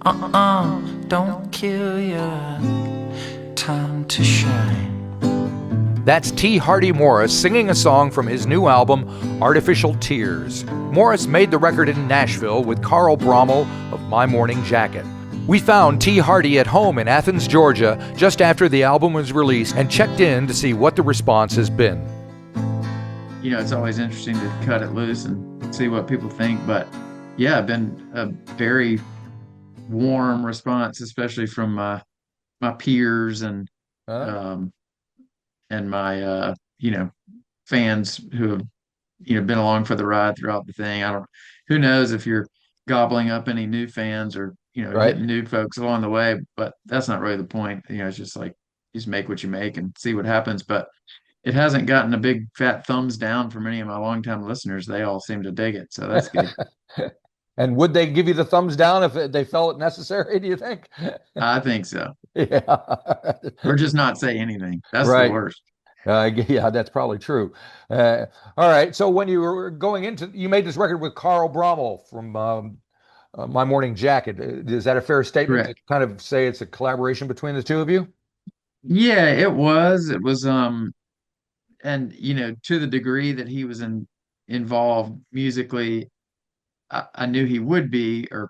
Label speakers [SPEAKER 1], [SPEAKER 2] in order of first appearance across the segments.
[SPEAKER 1] Don't kill your time to shine.
[SPEAKER 2] That's T. Hardy Morris singing a song from his new album, Artificial Tears. Morris made the record in Nashville with Carl Broemel of My Morning Jacket. We found T. Hardy at home in Athens, Georgia, just after the album was released and checked in to see what the response has been.
[SPEAKER 3] It's always interesting to cut it loose and see what people think. But yeah, been a very warm response, especially from my peers and um, my fans who have been along for the ride throughout the thing. Who knows if you're gobbling up any new fans or
[SPEAKER 2] Right?
[SPEAKER 3] getting new folks along the way, but that's not really the point. It's just like you just make what you make and see what happens. But it hasn't gotten a big fat thumbs down from any of my longtime listeners. They all seem to dig it, so that's good.
[SPEAKER 2] And would they give you the thumbs down if they felt it necessary, do you think?
[SPEAKER 3] I think so.
[SPEAKER 2] Yeah.
[SPEAKER 3] Or just not say anything. That's the
[SPEAKER 2] Right.
[SPEAKER 3] worst.
[SPEAKER 2] Yeah, that's probably true. All right. So when you were going into, you made this record with Carl Broemel from My Morning Jacket. Is that a fair statement to
[SPEAKER 3] Correct.
[SPEAKER 2] kind of say it's a collaboration between the two of you?
[SPEAKER 3] Yeah, it was. It was and to the degree that he was involved musically, I knew he would be, or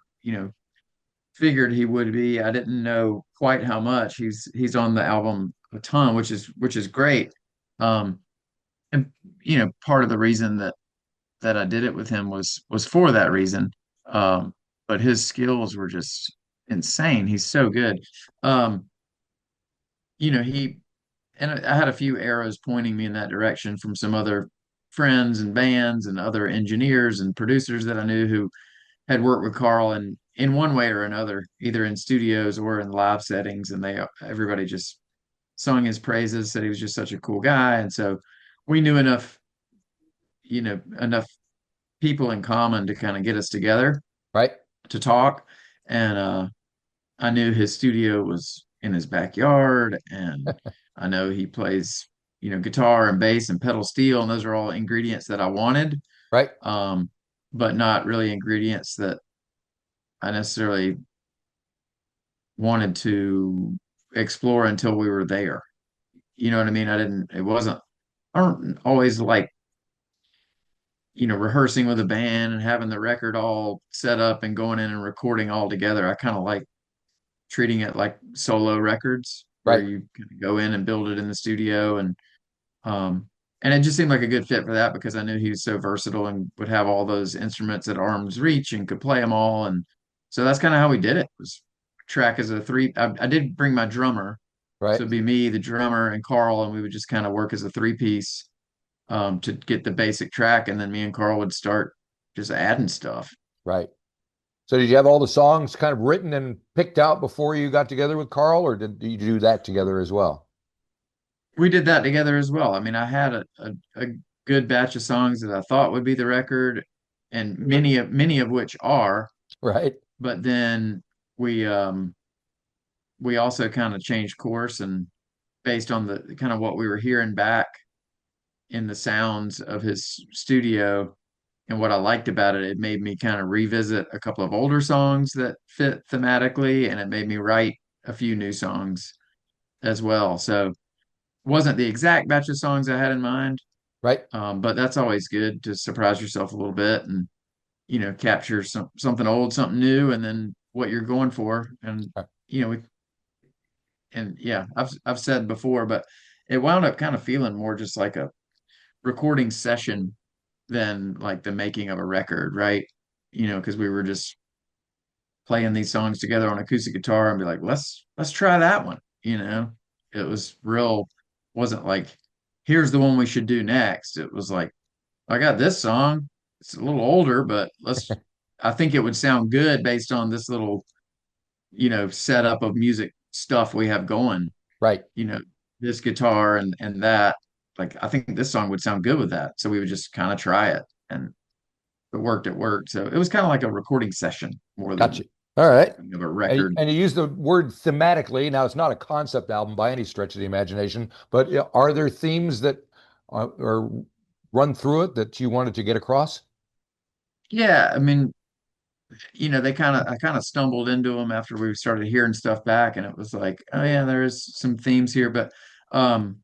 [SPEAKER 3] figured he would be. I didn't know quite how much. He's on the album a ton, which is great. Um, and part of the reason that I did it with him was for that reason. Um, but his skills were just insane. He's so good. Um, he and I had a few arrows pointing me in that direction from some other friends and bands and other engineers and producers that I knew who had worked with Carl in one way or another, either in studios or in live settings, and everybody just sung his praises, said he was just such a cool guy, and so we knew enough people in common to kind of get us together
[SPEAKER 2] Right.
[SPEAKER 3] to talk, and I knew his studio was in his backyard, and I know he plays guitar and bass and pedal steel, and those are all ingredients that I wanted,
[SPEAKER 2] Right.
[SPEAKER 3] um, but not really ingredients that I necessarily wanted to explore until we were there. You know what I mean? I don't always like, rehearsing with a band and having the record all set up and going in and recording all together. I kind of like treating it like solo records where
[SPEAKER 2] Right.
[SPEAKER 3] you kind of go in and build it in the studio um and it just seemed like a good fit for that because I knew he was so versatile and would have all those instruments at arm's reach and could play them all. And so that's kind of how we did it. Was track as a three. I did bring my drummer, so
[SPEAKER 2] Right.
[SPEAKER 3] it'd be me, the drummer, and Carl, and we would just kind of work as a three piece to get the basic track, and then me and Carl would start just adding stuff.
[SPEAKER 2] Right. So did you have all the songs kind of written and picked out before you got together with Carl, or did you do that together as well?
[SPEAKER 3] We did that together as well. I mean, I had a good batch of songs that I thought would be the record, and many of which are,
[SPEAKER 2] Right.
[SPEAKER 3] but then we um we also kind of changed course and based on the kind of what we were hearing back in the sounds of his studio and what I liked about it, it made me kind of revisit a couple of older songs that fit thematically, and it made me write a few new songs as well. So wasn't the exact batch of songs I had in mind,
[SPEAKER 2] Right.
[SPEAKER 3] but that's always good to surprise yourself a little bit and capture something old, something new, and then what you're going for. And you know, we, and yeah, I've said before, but it wound up kind of feeling more just like a recording session than like the making of a record, right? Because we were just playing these songs together on acoustic guitar and be like, let's try that one. It was real, wasn't like, here's the one we should do next. It was like, I got this song. It's a little older, but I think it would sound good based on this little, setup of music stuff we have going,
[SPEAKER 2] Right.
[SPEAKER 3] you know, this guitar and that. Like, I think this song would sound good with that. So we would just kind of try it. And if it worked, it worked. So it was kind of like a recording session more
[SPEAKER 2] Gotcha.
[SPEAKER 3] than
[SPEAKER 2] All right.
[SPEAKER 3] of a
[SPEAKER 2] And,
[SPEAKER 3] record.
[SPEAKER 2] and you use the word thematically. Now, it's not a concept album by any stretch of the imagination, but are there themes that run through it that you wanted to get across?
[SPEAKER 3] Yeah, I mean, I kind of stumbled into them after we started hearing stuff back, and it was like, oh yeah, there's some themes here, but um,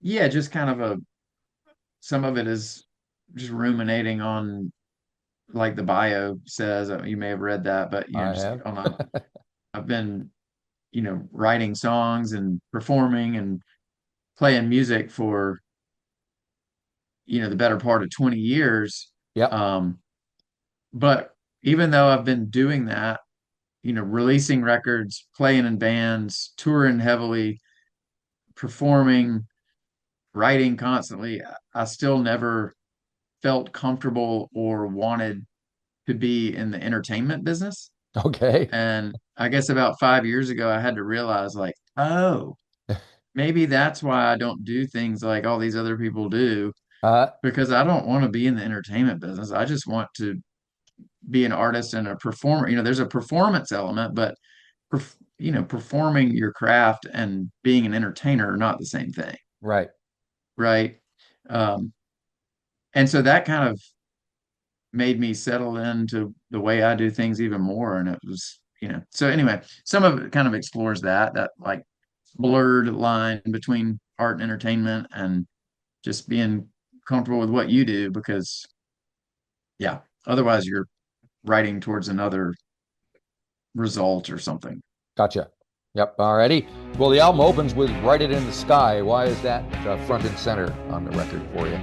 [SPEAKER 3] yeah, just kind of some of it is just ruminating on, like the bio says, you may have read that, but
[SPEAKER 2] I
[SPEAKER 3] just
[SPEAKER 2] have.
[SPEAKER 3] I've been, writing songs and performing and playing music for, the better part of 20 years.
[SPEAKER 2] Yep.
[SPEAKER 3] Um, but even though I've been doing that, releasing records, playing in bands, touring heavily, performing, writing constantly, I still never felt comfortable or wanted to be in the entertainment business.
[SPEAKER 2] Okay.
[SPEAKER 3] And I guess about 5 years ago, I had to realize, like, oh, maybe that's why I don't do things like all these other people do,
[SPEAKER 2] Uh,
[SPEAKER 3] because I don't want to be in the entertainment business. I just want to be an artist and a performer. There's a performance element, but performing your craft and being an entertainer are not the same thing,
[SPEAKER 2] right.
[SPEAKER 3] right? Um, and so that kind of made me settle into the way I do things even more. And it was, so anyway, some of it kind of explores that like blurred line between art and entertainment and just being comfortable with what you do because, yeah, otherwise you're writing towards another result or something.
[SPEAKER 2] Gotcha. Yep. Alrighty. Well, the album opens with "Write It in the Sky." Why is that front and center on the record for you?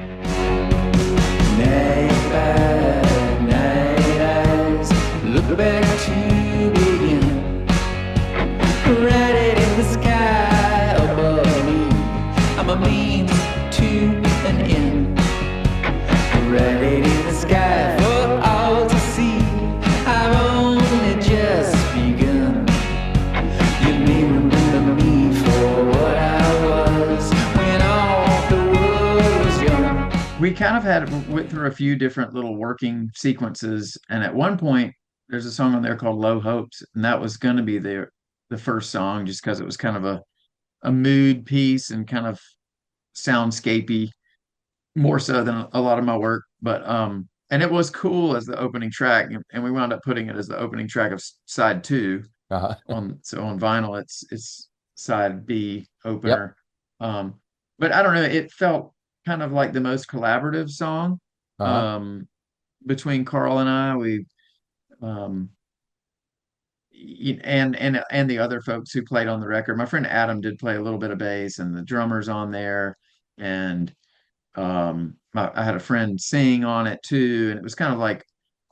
[SPEAKER 1] Night by night eyes look back to begin. Write it in the sky above me. I'm a means to an end. Write it in the sky for all to see. I've only just begun. You may remember me for what I was when all the world was young.
[SPEAKER 3] We kind of went through a few different little working sequences, and at one point there's a song on there called Low Hopes, and that was going to be the first song just because it was kind of a mood piece and kind of soundscapey more so than a lot of my work. But and it was cool as the opening track, and we wound up putting it as the opening track of side two
[SPEAKER 2] Uh-huh.
[SPEAKER 3] on vinyl. It's side B
[SPEAKER 2] Yep.
[SPEAKER 3] opener. But I don't know, it felt kind of like the most collaborative song
[SPEAKER 2] Uh-huh.
[SPEAKER 3] um between Carl and I. We um and the other folks who played on the record. My friend Adam did play a little bit of bass, and the drummers on there, and I had a friend sing on it too, and it was kind of like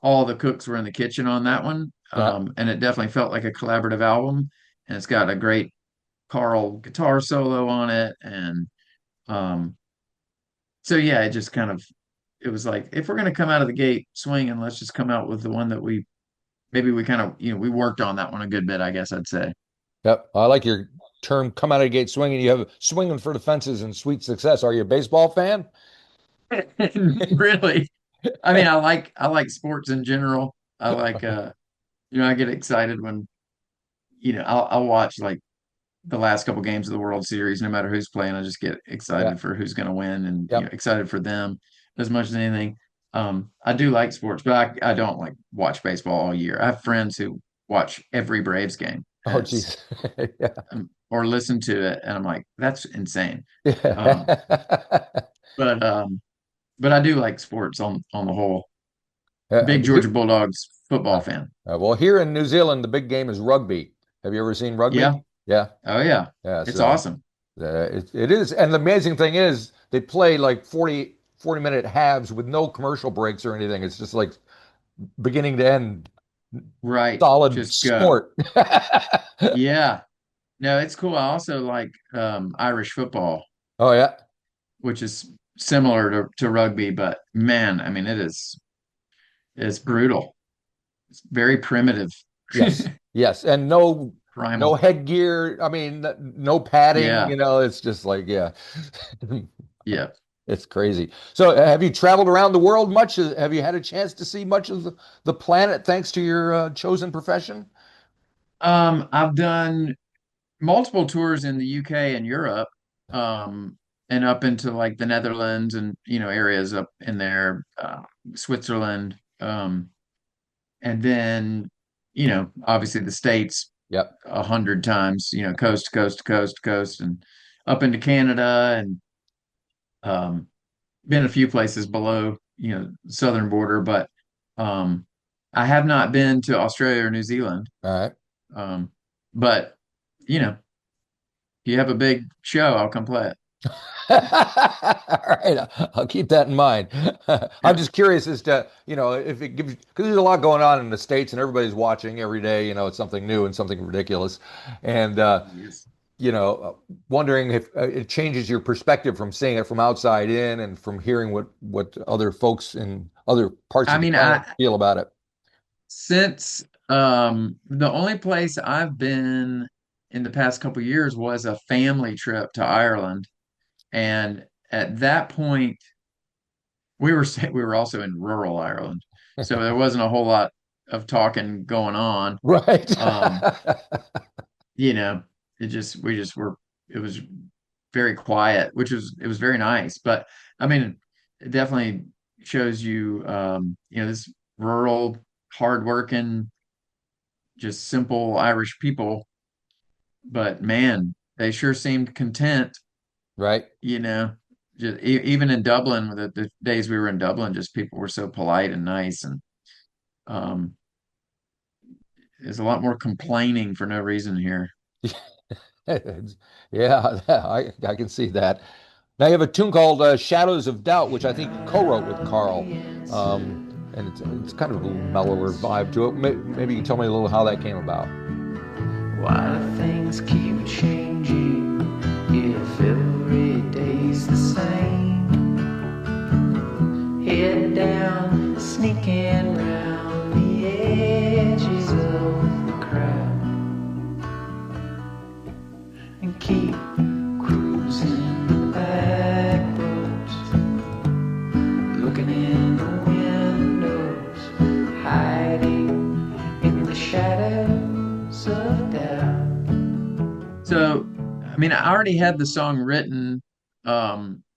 [SPEAKER 3] all the cooks were in the kitchen on that one.
[SPEAKER 2] Yeah.
[SPEAKER 3] And it definitely felt like a collaborative album, and it's got a great Carl guitar solo on it, and um, so yeah, it was like, if we're gonna come out of the gate swinging, let's just come out with the one that we kind of, we worked on that one a good bit, I guess I'd say.
[SPEAKER 2] Yep. I like your term "come out of the gate swinging." You have swinging for the fences and sweet success. Are you a baseball fan?
[SPEAKER 3] Really, I mean, I like sports in general. I like I get excited when I'll watch like the last couple games of the World Series, no matter who's playing. I just get
[SPEAKER 2] Yeah.
[SPEAKER 3] excited for who's going to win, and
[SPEAKER 2] Yep.
[SPEAKER 3] excited for them as much as anything. I do like sports, but I don't like watch baseball all year. I have friends who watch every Braves game,
[SPEAKER 2] Oh,
[SPEAKER 3] and it's
[SPEAKER 2] geez. Yeah.
[SPEAKER 3] or listen to it, and I'm like, that's insane. Um,
[SPEAKER 2] Yeah.
[SPEAKER 3] but um, but I do like sports on the whole. Big Georgia
[SPEAKER 2] Here,
[SPEAKER 3] Bulldogs football fan.
[SPEAKER 2] well, here in New Zealand, the big game is rugby. Have you ever seen
[SPEAKER 3] Yeah.
[SPEAKER 2] rugby? Yeah.
[SPEAKER 3] Oh yeah.
[SPEAKER 2] Yeah.
[SPEAKER 3] It's
[SPEAKER 2] So
[SPEAKER 3] awesome.
[SPEAKER 2] it is. And the amazing thing is they play like 40-minute halves with no commercial breaks or anything. It's just like beginning to end
[SPEAKER 3] Right.
[SPEAKER 2] solid
[SPEAKER 3] Just go.
[SPEAKER 2] sport.
[SPEAKER 3] Yeah. No, it's cool. I also like Irish football,
[SPEAKER 2] Oh yeah.
[SPEAKER 3] which is similar to rugby, but man, I mean, it's brutal. It's very primitive,
[SPEAKER 2] Yes. Yes. And no
[SPEAKER 3] primal.
[SPEAKER 2] headgear. I mean, no padding,
[SPEAKER 3] Yeah.
[SPEAKER 2] it's just like, yeah.
[SPEAKER 3] Yeah.
[SPEAKER 2] It's crazy. So, have you traveled around the world much? Have you had a chance to see much of the planet thanks to your chosen profession?
[SPEAKER 3] I've done multiple tours in the UK and Europe, and up into like the Netherlands and areas up in there, Switzerland. and then, obviously the States
[SPEAKER 2] Yep.
[SPEAKER 3] 100 times, coast to coast to coast to coast, and up into Canada, and um, been a few places below, southern border, but um, I have not been to Australia or New Zealand.
[SPEAKER 2] All right.
[SPEAKER 3] Um, but if you have a big show, I'll come play it.
[SPEAKER 2] All right, I'll keep that in mind. I'm
[SPEAKER 3] Yeah.
[SPEAKER 2] just curious as to, if it gives, because there's a lot going on in the States and everybody's watching every day, it's something new and something ridiculous. And,
[SPEAKER 3] Yes.
[SPEAKER 2] wondering if it changes your perspective from seeing it from outside in and from hearing what other folks in other parts
[SPEAKER 3] I
[SPEAKER 2] of the
[SPEAKER 3] mean,
[SPEAKER 2] planet feel about it.
[SPEAKER 3] since the only place I've been in the past couple years was a family trip to Ireland, and at that point we were also in rural Ireland, so there wasn't a whole lot of talking going on.
[SPEAKER 2] Right.
[SPEAKER 3] Um, you know, it just we just were it was very quiet, which was it was very nice. But I mean, it definitely shows you this rural, hardworking, just simple Irish people. But man, they sure seemed content,
[SPEAKER 2] Right.
[SPEAKER 3] you know. Just, even in Dublin, the days we were in Dublin, just people were so polite and nice, and um, there's a lot more complaining for no reason here.
[SPEAKER 2] Yeah, I can see that. Now you have a tune called "Shadows of Doubt," which I think you co-wrote with Carl, um, and it's kind of a little mellower vibe to it. Maybe you can tell me a little how that came about.
[SPEAKER 1] Why do things keep changing if every day's the same? Head down, sneaking round the edges of the crowd, and keep cruising the back roads, looking in the windows, hiding in the shadows of doubt.
[SPEAKER 3] So, I mean, I already had the song written,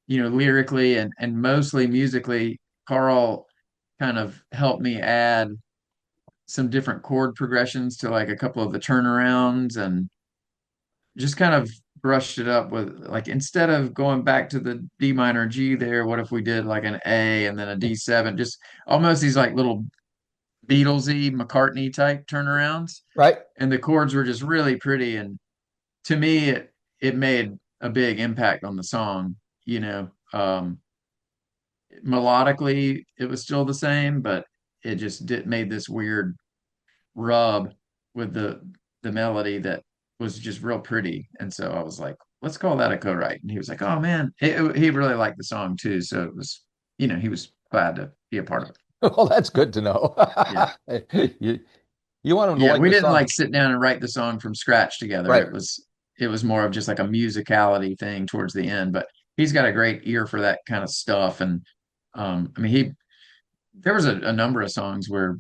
[SPEAKER 3] lyrically and mostly musically. Carl kind of helped me add some different chord progressions to like a couple of the turnarounds, and just kind of brushed it up with like, instead of going back to the D minor G there, what if we did like an A and then a D7, just almost these like little Beatlesy McCartney type turnarounds.
[SPEAKER 2] Right.
[SPEAKER 3] And the chords were just really pretty. And to me, it made a big impact on the song. You know, melodically, it was still the same, but it just did made this weird rub with the melody that was just real pretty. And so I was like, let's call that a co-write. And he was like, oh man, he really liked the song too. So it was, he was glad to be a part of it.
[SPEAKER 2] Well, that's good to know.
[SPEAKER 3] Yeah.
[SPEAKER 2] You you want them to
[SPEAKER 3] Yeah,
[SPEAKER 2] like
[SPEAKER 3] we
[SPEAKER 2] the
[SPEAKER 3] didn't
[SPEAKER 2] song,
[SPEAKER 3] like sit down and write the song from scratch together.
[SPEAKER 2] right?
[SPEAKER 3] It was more of just like a musicality thing towards the end, but he's got a great ear for that kind of stuff. And I mean, he there was a number of songs where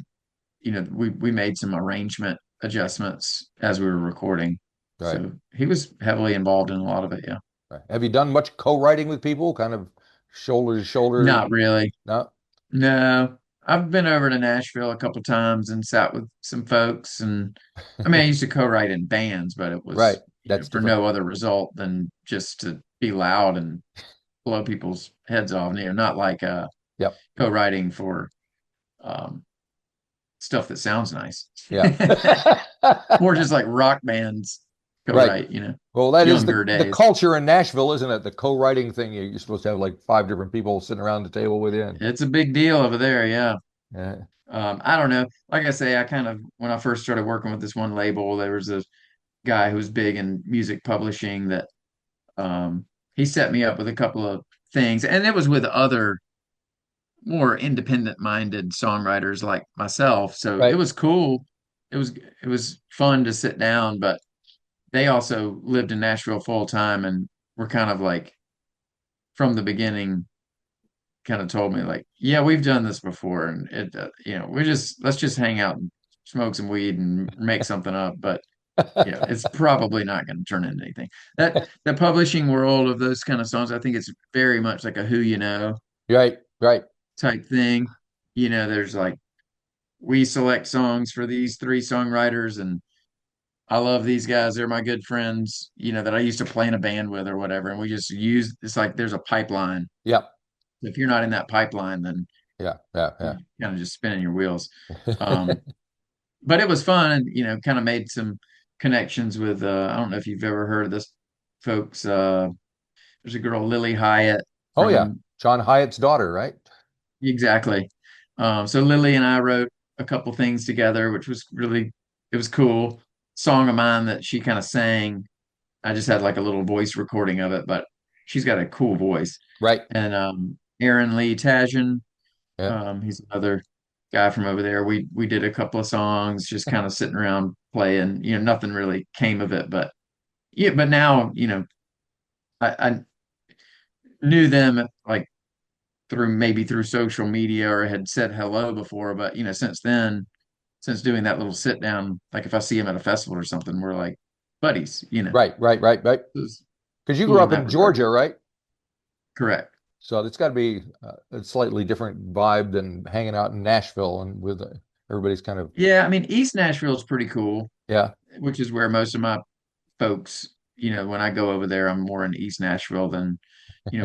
[SPEAKER 3] we made some arrangement adjustments as we were recording.
[SPEAKER 2] Right.
[SPEAKER 3] So he was heavily involved in a lot of it. Yeah.
[SPEAKER 2] Right. Have you done much co-writing with people, kind of shoulder to shoulder?
[SPEAKER 3] Not really.
[SPEAKER 2] No.
[SPEAKER 3] No. I've been over to Nashville a couple times and sat with some folks, and I mean I used to co-write in bands, but it
[SPEAKER 2] Right.
[SPEAKER 3] was,
[SPEAKER 2] That's
[SPEAKER 3] for
[SPEAKER 2] different.
[SPEAKER 3] no other result than just to be loud and blow people's heads off. Not like
[SPEAKER 2] Yep.
[SPEAKER 3] co-writing for um stuff that sounds nice.
[SPEAKER 2] Yeah.
[SPEAKER 3] More just like rock bands
[SPEAKER 2] Right.
[SPEAKER 3] co-write,
[SPEAKER 2] Well, that is
[SPEAKER 3] younger
[SPEAKER 2] the
[SPEAKER 3] days.
[SPEAKER 2] culture in Nashville, isn't it? The co-writing thing. You're supposed to have like five different people sitting around the table with you.
[SPEAKER 3] It's a big deal over there, yeah.
[SPEAKER 2] Yeah.
[SPEAKER 3] I don't know. Like I say, I kind of when I first started working with this one label, there was a guy who was big in music publishing that um he set me up with a couple of things, and it was with other more independent minded songwriters like myself. So it
[SPEAKER 2] Right.
[SPEAKER 3] was cool. It was fun to sit down, but they also lived in Nashville full time and were kind of like from the beginning kind of told me like, yeah, we've done this before, and we just let's just hang out and smoke some weed and make something up. But it's probably not going to turn into anything. That the publishing world of those kind of songs, I think it's very much like a who you know
[SPEAKER 2] Right. Right.
[SPEAKER 3] type thing. There's like we select songs for these three songwriters, and I love these guys. They're my good friends, that I used to play in a band with or whatever. And we just use it's like there's a pipeline.
[SPEAKER 2] Yep.
[SPEAKER 3] If you're not in that pipeline, then
[SPEAKER 2] Yeah. Yeah. Yeah.
[SPEAKER 3] you're kind of just spinning your wheels. Um, but it was fun, and kind of made some connections with I don't know if you've ever heard of this folks. There's a girl, Lily Hyatt
[SPEAKER 2] Oh yeah.
[SPEAKER 3] from
[SPEAKER 2] John Hyatt's daughter, right?
[SPEAKER 3] exactly. So Lily and I wrote a couple things together, which was really it was cool. Song of mine that she kind of sang. I just had like a little voice recording of it, but she's got a cool voice.
[SPEAKER 2] Right.
[SPEAKER 3] And Aaron Lee Tajan,
[SPEAKER 2] Yeah.
[SPEAKER 3] he's another guy from over there. We did a couple of songs, just kind of sitting around playing. Nothing really came of it, but yeah. But now, I knew them like maybe through social media or had said hello before, but since then, since doing that little sit down, like if I see him at a festival or something, we're like buddies.
[SPEAKER 2] Right. Right. Right. Right.
[SPEAKER 3] It was
[SPEAKER 2] Because you grew
[SPEAKER 3] cool in
[SPEAKER 2] up
[SPEAKER 3] that
[SPEAKER 2] in
[SPEAKER 3] regard.
[SPEAKER 2] Georgia, right?
[SPEAKER 3] Correct.
[SPEAKER 2] So it's got to be a slightly different vibe than hanging out in Nashville and with everybody's kind of,
[SPEAKER 3] Yeah, I mean, East Nashville is pretty cool,
[SPEAKER 2] yeah.
[SPEAKER 3] which is where most of my folks, when I go over there, I'm more in East Nashville than,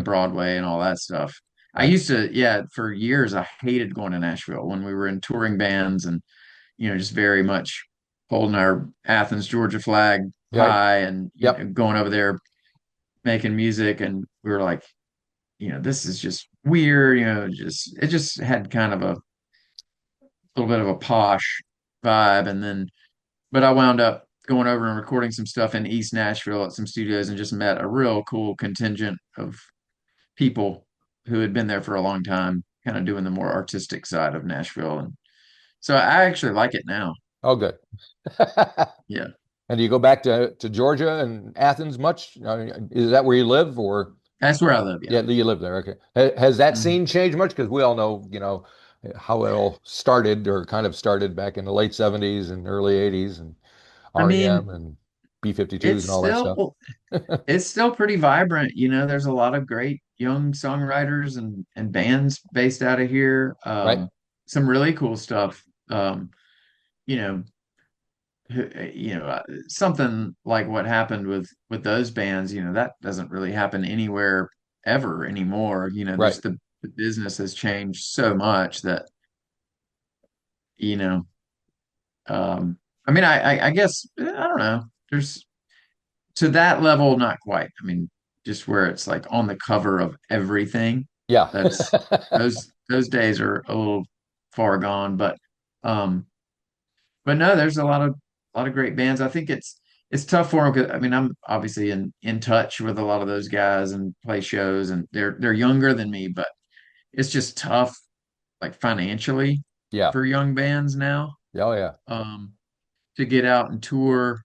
[SPEAKER 3] Broadway and all that stuff. I
[SPEAKER 2] Right.
[SPEAKER 3] used to, yeah, for years, I hated going to Nashville when we were in touring bands and, just very much holding our Athens, Georgia flag
[SPEAKER 2] Right.
[SPEAKER 3] high and,
[SPEAKER 2] Yep.
[SPEAKER 3] going over there making music. And we were like, this is just weird, it just had kind of a little bit of a posh vibe. And then, but I wound up going over and recording some stuff in East Nashville at some studios and just met a real cool contingent of people who had been there for a long time, kind of doing the more artistic side of Nashville. And so I actually like it now.
[SPEAKER 2] Oh, good.
[SPEAKER 3] Yeah,
[SPEAKER 2] And do you go back to Georgia and Athens much? I mean, is that where you live or
[SPEAKER 3] that's where I live. Yeah.
[SPEAKER 2] yeah, you live there. Okay. Has that
[SPEAKER 3] Mhm.
[SPEAKER 2] scene changed much? Because we all know, how it all started or kind of started back in the late 70s and early 80s and
[SPEAKER 3] I
[SPEAKER 2] REM
[SPEAKER 3] mean,
[SPEAKER 2] and B-52s
[SPEAKER 3] it's
[SPEAKER 2] and all that stuff.
[SPEAKER 3] still it's still pretty vibrant. There's a lot of great young songwriters and bands based out of here.
[SPEAKER 2] Right?
[SPEAKER 3] Some really cool stuff. You know, something like what happened with those bands, that doesn't really happen anywhere ever anymore.
[SPEAKER 2] Right.
[SPEAKER 3] There's the business has changed so much that, you know, I mean, I guess I don't know. There's to that level, not quite. I mean, just where it's like on the cover of everything.
[SPEAKER 2] Yeah.
[SPEAKER 3] That's those days are a little far gone, um, but no, there's a lot of great bands. I think it's tough for them because I mean I'm obviously in touch with a lot of those guys and play shows, and they're younger than me, but it's just tough like financially
[SPEAKER 2] Yeah.
[SPEAKER 3] for young bands now
[SPEAKER 2] Oh, yeah.
[SPEAKER 3] um, to get out and tour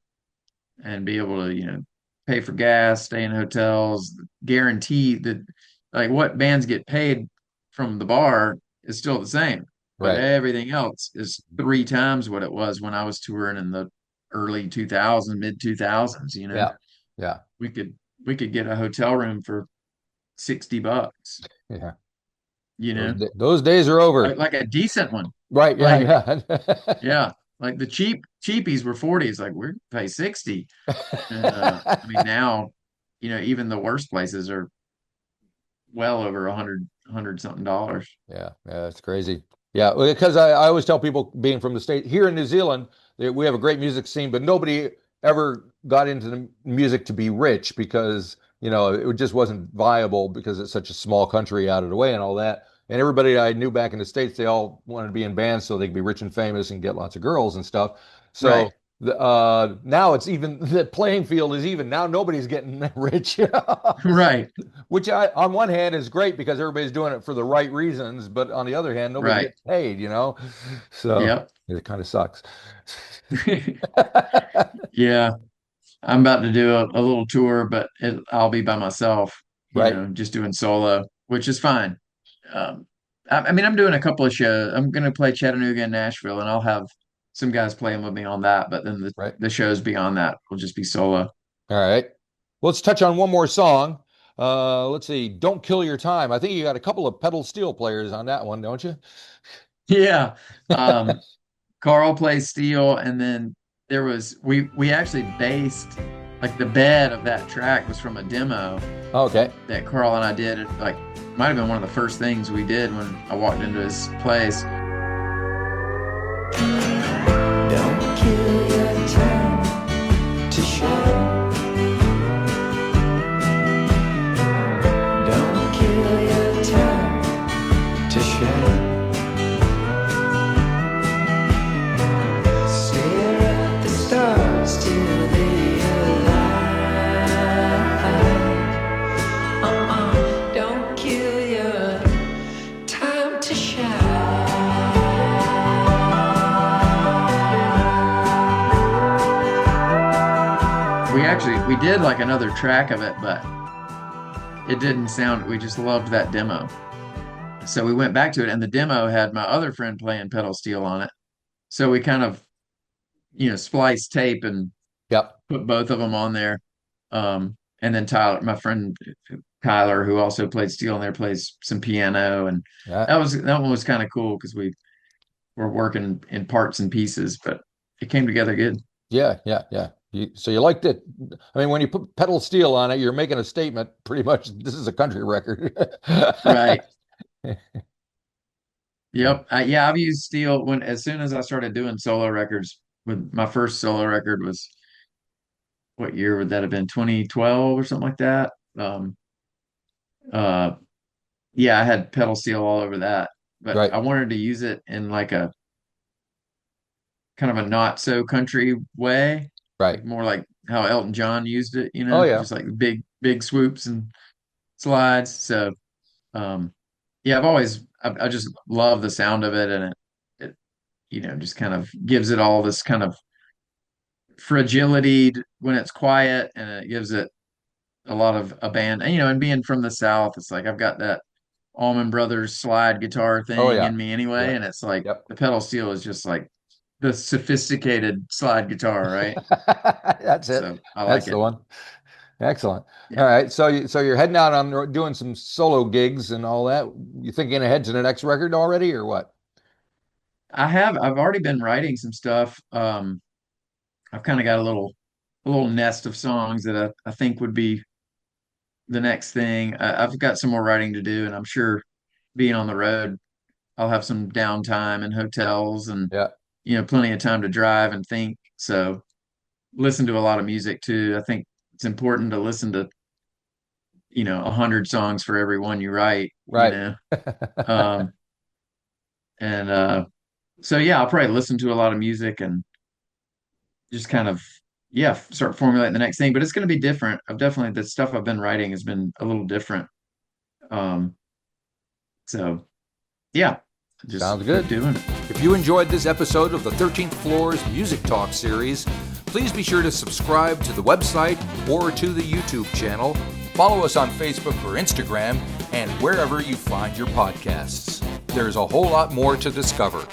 [SPEAKER 3] and be able to pay for gas, stay in hotels, guarantee that like what bands get paid from the bar is still the same, but
[SPEAKER 2] Right.
[SPEAKER 3] everything else is three times what it was when I was touring in the early 2000s, mid 2000s.
[SPEAKER 2] Yeah. Yeah.
[SPEAKER 3] We could we could get a hotel room for $60,
[SPEAKER 2] Yeah.
[SPEAKER 3] you
[SPEAKER 2] Those
[SPEAKER 3] know,
[SPEAKER 2] those days are over.
[SPEAKER 3] like a decent one.
[SPEAKER 2] Right. Yeah.
[SPEAKER 3] Like,
[SPEAKER 2] Yeah.
[SPEAKER 3] yeah, like the cheapies were 40s, like we're pay 60. And I mean now, even the worst places are well over a hundred something dollars.
[SPEAKER 2] Yeah, yeah, that's crazy. Yeah, well, because I always tell people being from the state here in New Zealand, that we have a great music scene, but nobody ever got into the music to be rich because, it just wasn't viable because it's such a small country out of the way and all that. And everybody I knew back in the States, they all wanted to be in bands so they could be rich and famous and get lots of girls and stuff.
[SPEAKER 3] Right,
[SPEAKER 2] So now it's even the playing field is even. Now nobody's getting rich.
[SPEAKER 3] right,
[SPEAKER 2] Which on one hand is great because everybody's doing it for the right reasons, but on the other hand, nobody
[SPEAKER 3] right.
[SPEAKER 2] gets paid. So
[SPEAKER 3] Yep.
[SPEAKER 2] it kind of sucks.
[SPEAKER 3] Yeah, I'm about to do a little tour, but I'll be by myself,
[SPEAKER 2] Right.
[SPEAKER 3] just doing solo, which is fine. I mean, I'm doing a couple of shows. I'm going to play Chattanooga and Nashville, and I'll have some guys playing with me on that. But then the,
[SPEAKER 2] Right.
[SPEAKER 3] the shows beyond that will just be solo.
[SPEAKER 2] All right. Well, let's touch on one more song. Let's see. Don't Kill Your Time. I think you got a couple of pedal steel players on that one, don't you?
[SPEAKER 3] Yeah. Um, Carl plays steel, and then we actually based like the bed of that track was from a demo
[SPEAKER 2] Okay.
[SPEAKER 3] that Carl and I did. It like might have been one of the first things we did when I walked into his place.
[SPEAKER 1] Don't kill your time to shine. Don't kill your time to shine. Stare at the stars till they align. Don't kill your time to shine.
[SPEAKER 3] We did like another track of it, but it didn't sound, we just loved that demo. So we went back to it, and the demo had my other friend playing pedal steel on it. So we kind of, spliced tape and
[SPEAKER 2] Yep.
[SPEAKER 3] put both of them on there. And then Tyler, my friend Tyler, who also played steel on there, plays some piano, and
[SPEAKER 2] Yeah.
[SPEAKER 3] that one was kind of cool because we were working in parts and pieces, but it came together good.
[SPEAKER 2] Yeah. Yeah. Yeah. So you liked it. I mean, when you put pedal steel on it, you're making a statement pretty much. This is a country record.
[SPEAKER 3] Right. Yep. Yeah, I've used steel as soon as I started doing solo records. With my first solo record was, what year would that have been? 2012 or something like that. Uh, yeah, I had pedal steel all over that, but
[SPEAKER 2] Right.
[SPEAKER 3] I wanted to use it in like a kind of a not so country way,
[SPEAKER 2] Right.
[SPEAKER 3] like more like how Elton John used it,
[SPEAKER 2] Oh yeah.
[SPEAKER 3] just like big swoops and slides. So, yeah, I just love the sound of it, and it just kind of gives it all this kind of fragility when it's quiet, and it gives it a lot of abandon. And being from the South, it's like I've got that Allman Brothers slide guitar
[SPEAKER 2] Oh
[SPEAKER 3] thing
[SPEAKER 2] yeah.
[SPEAKER 3] in me anyway,
[SPEAKER 2] Yep.
[SPEAKER 3] and it's like
[SPEAKER 2] Yep.
[SPEAKER 3] the pedal steel is just like the sophisticated slide guitar, right?
[SPEAKER 2] That's it.
[SPEAKER 3] So I
[SPEAKER 2] That's
[SPEAKER 3] like
[SPEAKER 2] the
[SPEAKER 3] it.
[SPEAKER 2] one. Excellent. All
[SPEAKER 3] Yeah.
[SPEAKER 2] right. So you're heading out on doing some solo gigs and all that. You thinking ahead to the next record already, or what?
[SPEAKER 3] I've already been writing some stuff. I've kind of got a little nest of songs that I think would be the next thing. I've got some more writing to do, and I'm sure being on the road, I'll have some downtime in hotels and
[SPEAKER 2] Yeah.
[SPEAKER 3] plenty of time to drive and think. So listen to a lot of music too. I think it's important to listen to 100 songs for every one you write.
[SPEAKER 2] Right.
[SPEAKER 3] Um, and so yeah, I'll probably listen to a lot of music and just kind of start formulating the next thing. But it's going to be different. The stuff I've been writing has been a little different. Um, so yeah, just
[SPEAKER 2] Sounds
[SPEAKER 3] keep
[SPEAKER 2] good.
[SPEAKER 3] doing it.
[SPEAKER 2] If you enjoyed this episode of the 13th Floor's Music Talk series, please be sure to subscribe to the website or to the YouTube channel. Follow us on Facebook or Instagram and wherever you find your podcasts. There's a whole lot more to discover.